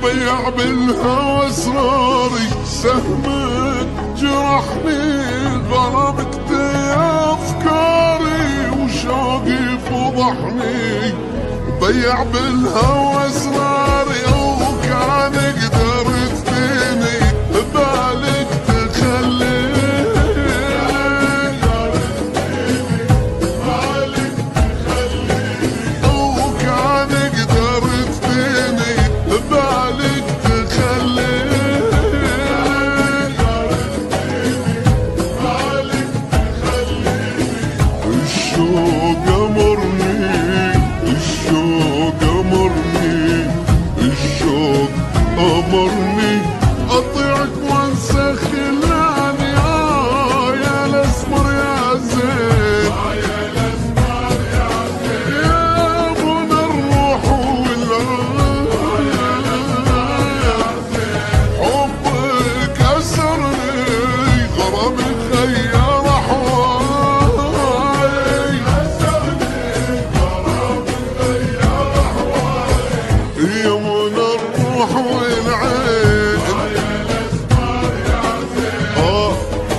وبيع بالهوى اسراري. سهمك جرحني غربت افكاري وشوقي فضحني. وبيع بالهوى اسراري وكان قدرت فيني بالك تخليني. وكان قدرت فيني بالك تخليني. الشوق امرني، الشوق امرني، الشوق امرني اطيعك وانسى خلاني. يا الاسمر يا زين، يا ابونا الروح والعين. حبك اسرني غرامك غير احوالي. يا منى الروح والعين،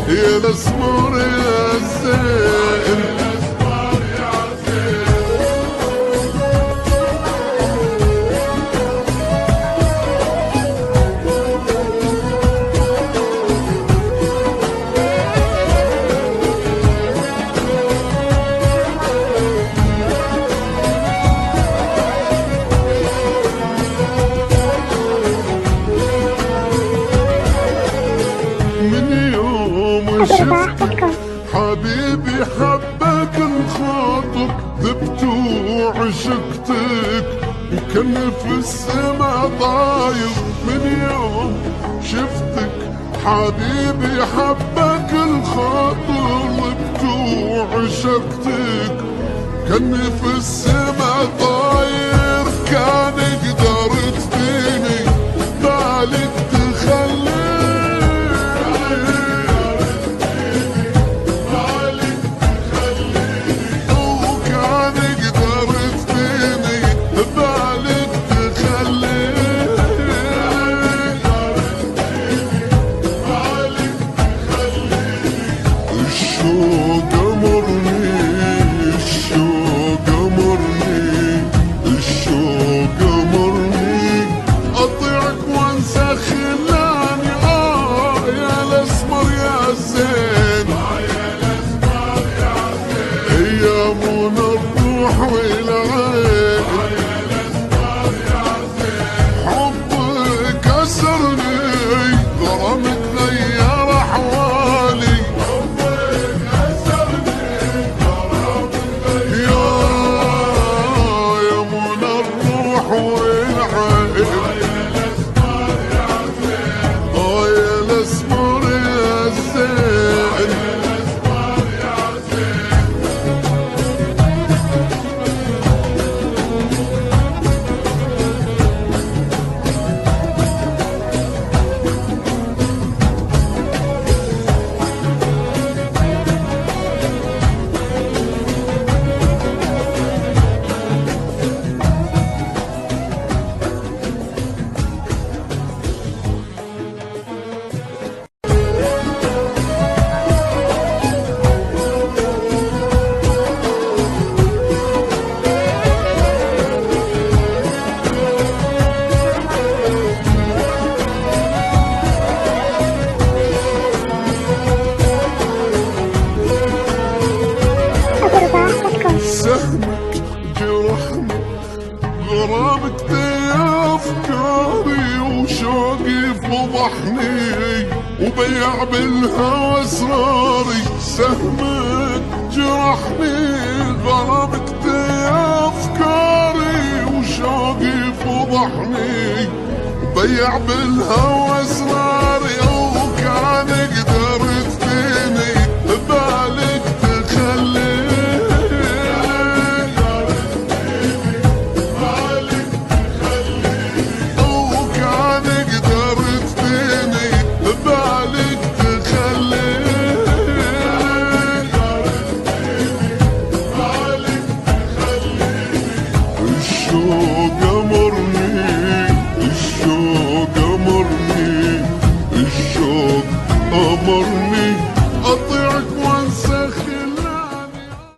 يا الاسمر يا زين. من يوم شفتك حبيبي حبك الخاطر ذبت وعشقتك وكان في السما طاير. من يوم شفتك حبيبي حبك الخاطر ذبت وعشقتك كان في السما طاير. كان قدرت فيني بالك تخليني. الشوق امرني، الشوق امرني، الشوق امرني اطيعك وانسى خلاني. يا الاسمر يا زين، يا منى الروح والعين. حبك اسرني غرامك غير احوالي. يا منى الروح والعين، يا الاسمر يا زين. سهمك جرحني غرامك افكاري وشوقي فضحني. وبيع بالهوى اسراري. سهمك جرحني غرامك افكاري وشوقي فضحني. وبيع بالهوى اسراري.